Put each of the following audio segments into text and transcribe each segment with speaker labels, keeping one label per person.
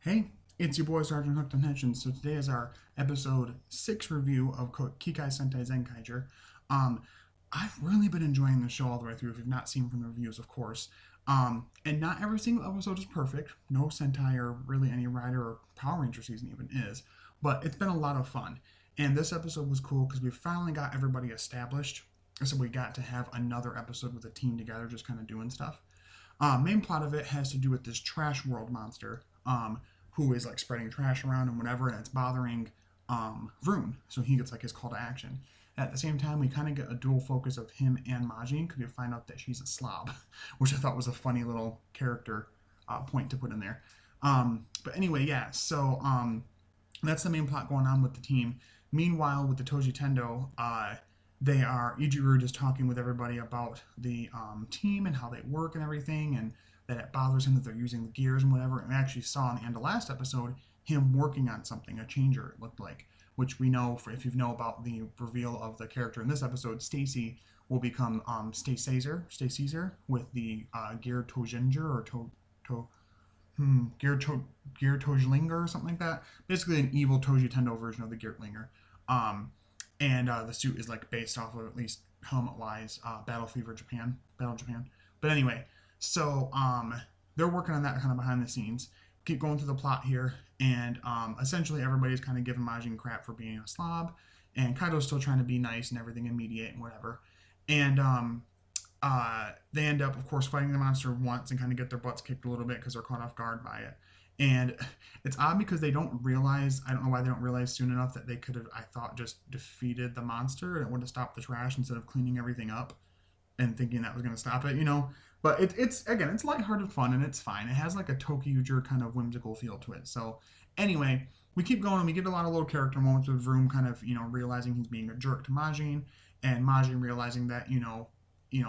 Speaker 1: Hey, it's your boy Sergeant Hooked on Henshin. So today is our episode 6 review of Kikai Sentai Zenkaiger. Um, I've really been enjoying the show all the way through, if you've not seen from the reviews, of course. And not every single episode is perfect. No Sentai or really any Rider or Power Ranger season even is. But it's been a lot of fun. And this episode was cool because we finally got everybody established. So we got to have another episode with a team together, just kind of doing stuff. Main plot of it has to do with this Trash World monster, who is like spreading trash around and whatever, and it's bothering Vroon. So he gets like his call to action. At the same time, we kind of get a dual focus of him and Majin because we find out that she's a slob, which I thought was a funny little character point to put in there. But anyway, yeah. So that's the main plot going on with the team. Meanwhile, with the Toji Tendo, they are Ijiru just talking with everybody about the team and how they work and everything, and that it bothers him that they're using the gears and whatever. And we actually saw in the end of last episode him working on something, a changer it looked like, which we know if you know about the reveal of the character in this episode, Stacy will become Stay Caesar with the Gear Tojinger or Gear Tojlinger or something like that. Basically, an evil Toji Tendo version of the Geartlinger. And the suit is like based off of, at least helmet wise, Battle Japan. But anyway, so they're working on that kind of behind the scenes. Keep going through the plot here, and essentially everybody's kind of giving Majin crap for being a slob, and Kaido's still trying to be nice and everything and mediate and whatever. And they end up, of course, fighting the monster once and kind of get their butts kicked a little bit because they're caught off guard by it. And it's odd because they don't realize, I don't know why they don't realize soon enough that they could have, I thought, just defeated the monster and it would have stopped the trash instead of cleaning everything up and thinking that was going to stop it, you know? But it's, again, it's lighthearted fun and it's fine. It has like a Tokyuger kind of whimsical feel to it. So anyway, we keep going and we get a lot of little character moments with Vroom kind of, realizing he's being a jerk to Majin, and Majin realizing that,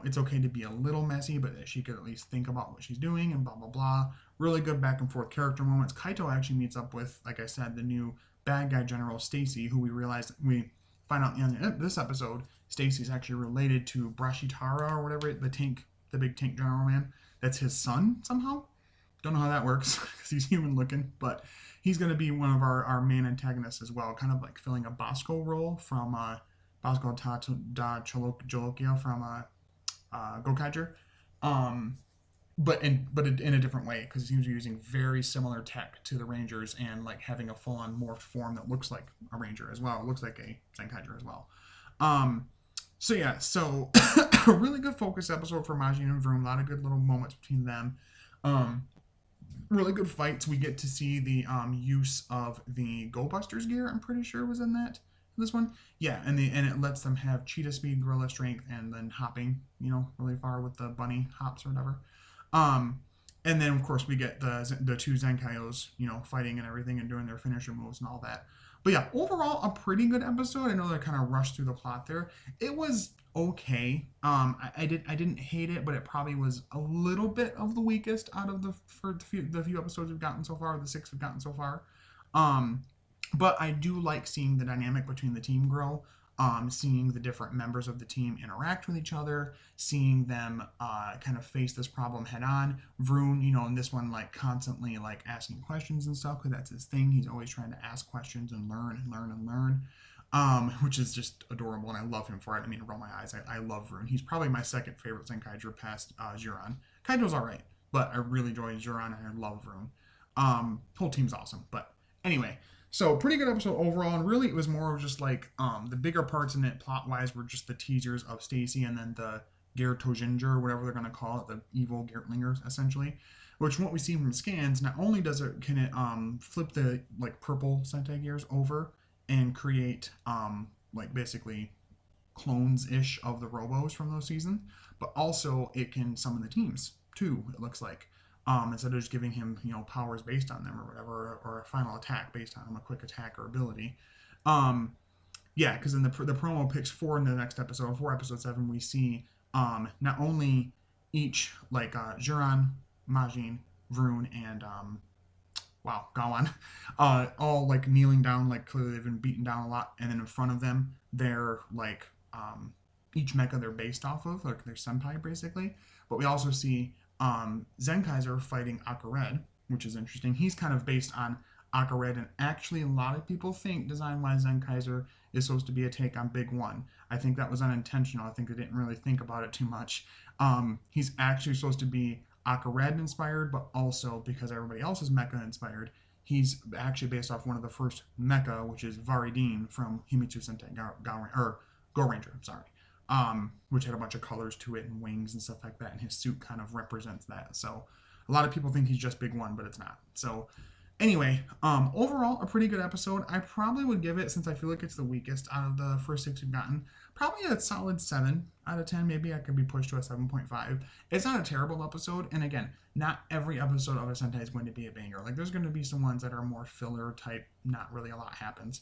Speaker 1: it's okay to be a little messy, but that she could at least think about what she's doing and blah, blah, blah. Really good back and forth character moments. Kaito actually meets up with, like I said, the new bad guy general, Stacy, who we find out in this episode, Stacy's actually related to Brashitara or whatever, the big tank general man. That's his son somehow. Don't know how that works because he's human looking, but he's going to be one of our main antagonists as well, kind of like filling a Bosco role from Bosco da Cholokia from Gokaiger, but in a different way because he was using very similar tech to the Rangers and like having a full-on morphed form that looks like a Ranger as well. It looks like a Zenkaiger as well. So yeah, so a really good focus episode for Majin and Vroom. A lot of good little moments between them. Really good fights. We get to see the use of the Go Busters gear. I'm pretty sure was in this one. Yeah, and it lets them have cheetah speed, gorilla strength, and then hopping, really far with the bunny hops or whatever. And then of course we get the two Zenkaios, fighting and everything and doing their finisher moves and all that. But yeah, overall a pretty good episode. I know they kind of rushed through the plot there. It was okay. I didn't hate it, but it probably was a little bit of the weakest out of the few episodes we've gotten so far, the 6 we've gotten so far. But I do like seeing the dynamic between the team grow, seeing the different members of the team interact with each other, seeing them kind of face this problem head on. Vroon, in this one, like constantly like asking questions and stuff because that's his thing. He's always trying to ask questions and learn and learn and learn, which is just adorable, and I love him for it. I mean, roll my eyes. I love Vroon. He's probably my second favorite Zenkaiger past Jiran. Kaido's all right, but I really enjoy Jiran and I love Vroon. Whole team's awesome, but anyway. So pretty good episode overall, and really it was more of just like the bigger parts in it plot-wise were just the teasers of Stacy and then the Gear Tojinger, or whatever they're going to call it, the evil Geartlingers essentially. Which from what we see from scans, not only can it flip the like purple Sentai gears over and create like basically clones-ish of the Robos from those seasons, but also it can summon the teams too, it looks like. Instead of just giving him, powers based on them or whatever, or a final attack based on him, a quick attack or ability. Yeah, because in the promo picks 4 in the next episode, episode 7, we see not only each, like Jiran, Majin, Vroon, and Gawan, all like kneeling down, like clearly they've been beaten down a lot, and then in front of them, they're like each mecha they're based off of, like their senpai basically. But we also see Zenkaiger fighting Akared, which is interesting. He's kind of based on Aqua Red, and actually, a lot of people think design-wise Zenkaiger is supposed to be a take on Big One. I think that was unintentional. I think they didn't really think about it too much. He's actually supposed to be Aqua Red inspired, but also because everybody else is mecha inspired, he's actually based off one of the first mecha, which is Varidine from Himitsu Sentai Go Ranger. I'm sorry. Which had a bunch of colors to it and wings and stuff like that, and his suit kind of represents that. So a lot of people think he's just Big One, but it's not. So anyway, overall, a pretty good episode. I probably would give it, since I feel like it's the weakest out of the first 6 we've gotten, probably a solid 7 out of 10. Maybe I could be pushed to a 7.5. It's not a terrible episode, and again, not every episode of a Sentai is going to be a banger. Like, there's going to be some ones that are more filler type, not really a lot happens.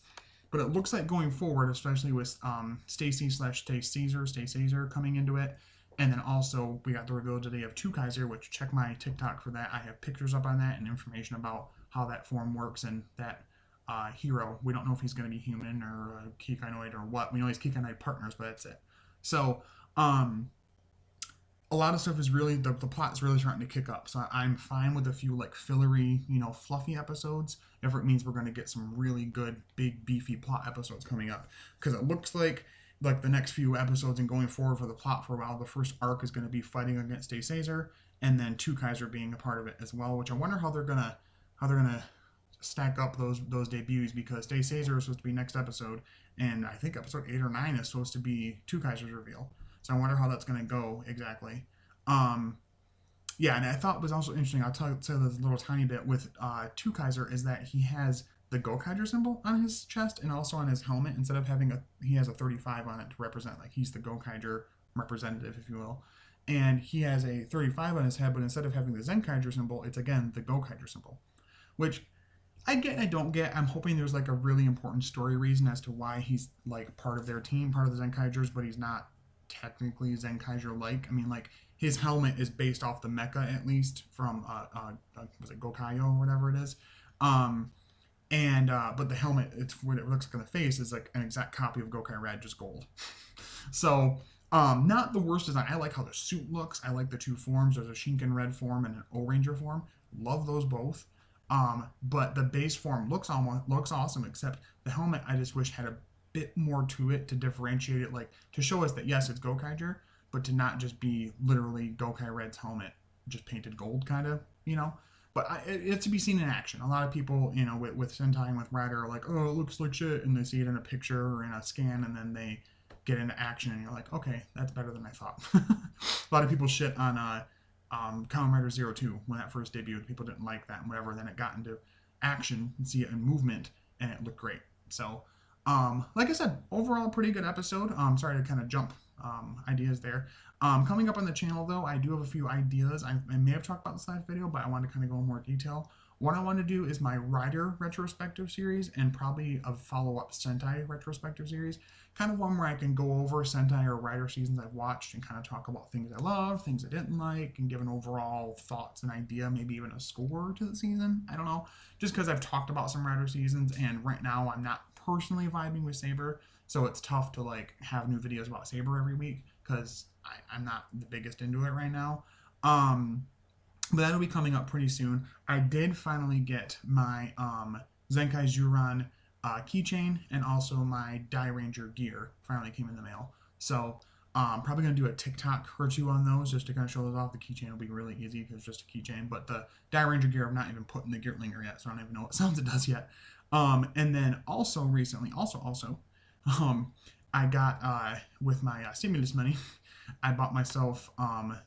Speaker 1: But it looks like going forward, especially with Stay Caesar coming into it, and then also we got the reveal today of Kaiser, which check my TikTok for that. I have pictures up on that and information about how that form works, and that hero. We don't know if he's going to be human or Kikainoid or what. We know he's Kikainoid partners, but that's it. So a lot of stuff is really, the plot is really starting to kick up. So I'm fine with a few like fillery, fluffy episodes if it means we're going to get some really good, big, beefy plot episodes coming up. Because it looks like the next few episodes and going forward for the plot for a while, the first arc is going to be fighting against Caesar, and then Kaiser being a part of it as well. Which I wonder how they're gonna stack up those debuts, because Caesar is supposed to be next episode, and I think episode 8 or 9 is supposed to be Kaiser's reveal. So I wonder how that's going to go exactly. Yeah, and I thought it was also interesting, I'll tell this little tiny bit with Kaiser, is that he has the Gokaiger symbol on his chest and also on his helmet. Instead of having he has a 35 on it to represent, like, he's the Gokaiger representative, if you will. And he has a 35 on his head, but instead of having the Zenkaiger symbol, it's again the Gokaiger symbol. Which I get and I don't get. I'm hoping there's like a really important story reason as to why he's like part of their team, part of the Zenkaigers, but he's not technically Zenkaiger-like. I mean, like, his helmet is based off the mecha, at least, from was it Gokayo or whatever it is. But the helmet, it's what it looks like on the face, is like an exact copy of Gokai Red, just gold. So not the worst design. I like how the suit looks. I like the two forms. There's a Shinken Red form and an O-Ranger form. Love those both. But the base form looks awesome, except the helmet I just wish had a bit more to it to differentiate it, like to show us that yes, it's Gokaiger, but to not just be literally Gokai Red's helmet just painted gold, kind of, But it's to be seen in action. A lot of people, with Sentai and with Rider are like, oh, it looks like shit, and they see it in a picture or in a scan, and then they get into action, and you're like, okay, that's better than I thought. A lot of people shit on Kamen Rider 02 when that first debuted. People didn't like that and whatever. Then it got into action and see it in movement, and it looked great. So, like I said, overall, pretty good episode. Sorry to kind of jump ideas there. Coming up on the channel, though, I do have a few ideas. I may have talked about this last video, but I want to kind of go in more detail. What I want to do is my Rider retrospective series, and probably a follow-up Sentai retrospective series. Kind of one where I can go over Sentai or Rider seasons I've watched and kind of talk about things I love, things I didn't like, and give an overall thoughts and idea, maybe even a score to the season. I don't know. Just because I've talked about some Rider seasons, and right now I'm not personally vibing with Saber, so it's tough to like have new videos about Saber every week because I'm not the biggest into it right now. But that'll be coming up pretty soon. I did finally get my Zenkai Juran keychain, and also my Die Ranger gear finally came in the mail. So probably going to do a TikTok or two on those just to kind of show those off. The keychain will be really easy because it's just a keychain. But the Die Ranger gear I've not even put in the Geartlinger yet, so I don't even know what sounds it does yet. And then also recently, I got, with my stimulus money, I bought myself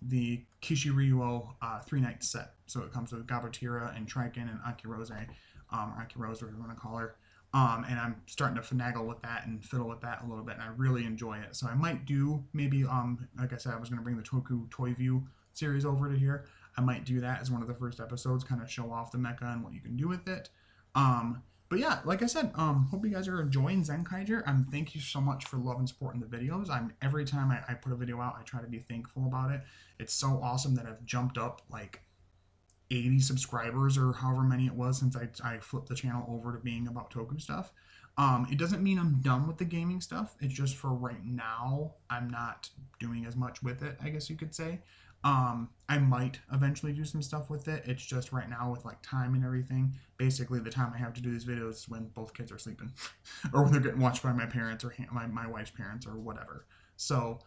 Speaker 1: the Kishiryuo 3-night set. So it comes with Gabatira and Triken and Akirose, Akirose, whatever you want to call her. And I'm starting to finagle with that and fiddle with that a little bit, and I really enjoy it. So I might do maybe, like I said, I was going to bring the Toku Toy View series over to here. I might do that as one of the first episodes, kind of show off the mecha and what you can do with it. But yeah, like I said, hope you guys are enjoying Zenkaiger. Thank you so much for love and supporting the videos. Every time I put a video out, I try to be thankful about it. It's so awesome that I've jumped up like 80 subscribers or however many it was since I flipped the channel over to being about Toku stuff. It doesn't mean I'm done with the gaming stuff. It's just for right now, I'm not doing as much with it, I guess you could say. I might eventually do some stuff with it. It's just right now with like time and everything. Basically, the time I have to do these videos is when both kids are sleeping, or when they're getting watched by my parents or my wife's parents or whatever. So,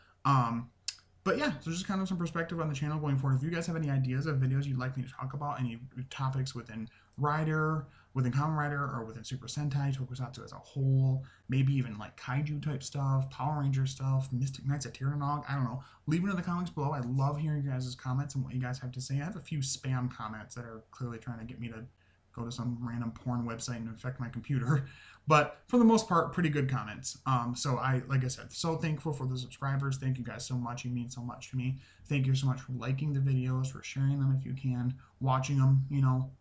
Speaker 1: but yeah, so just kind of some perspective on the channel going forward. If you guys have any ideas of videos you'd like me to talk about, any topics within Rider, within Kamen Rider, or within Super Sentai, Tokusatsu as a whole, maybe even like kaiju type stuff, Power Ranger stuff, Mystic Knights at Tyrannog, I don't know. Leave it in the comments below. I love hearing your guys' comments and what you guys have to say. I have a few spam comments that are clearly trying to get me to go to some random porn website and infect my computer. But for the most part, pretty good comments. So like I said, so thankful for the subscribers. Thank you guys so much. You mean so much to me. Thank you so much for liking the videos, for sharing them if you can, watching them,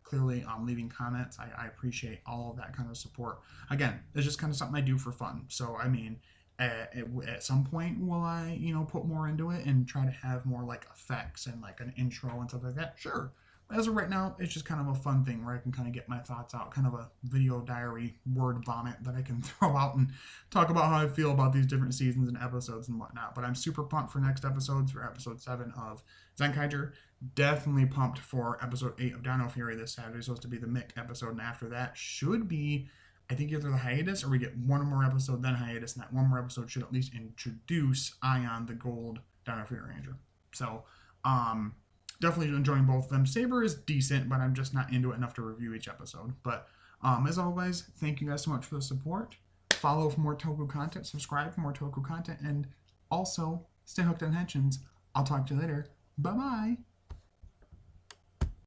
Speaker 1: clearly leaving comments. I appreciate all of that kind of support. Again, it's just kind of something I do for fun. So, I mean, at some point will I, put more into it and try to have more like effects and like an intro and stuff like that? Sure. As of right now, it's just kind of a fun thing where I can kind of get my thoughts out, kind of a video diary word vomit that I can throw out and talk about how I feel about these different seasons and episodes and whatnot. But I'm super pumped for next episodes, for episode 7 of Zenkaiger. Definitely pumped for episode 8 of Dino Fury this Saturday. It's supposed to be the Mick episode, and after that should be, I think, either the hiatus or we get one more episode, then hiatus, and that one more episode should at least introduce Ion, the gold Dino Fury Ranger. So, definitely enjoying both of them. Saber is decent, but I'm just not into it enough to review each episode. But as always, thank you guys so much for the support. Follow for more Toku content, subscribe for more Toku content, and also stay hooked on Henshin's. I'll talk to you later. Bye-bye.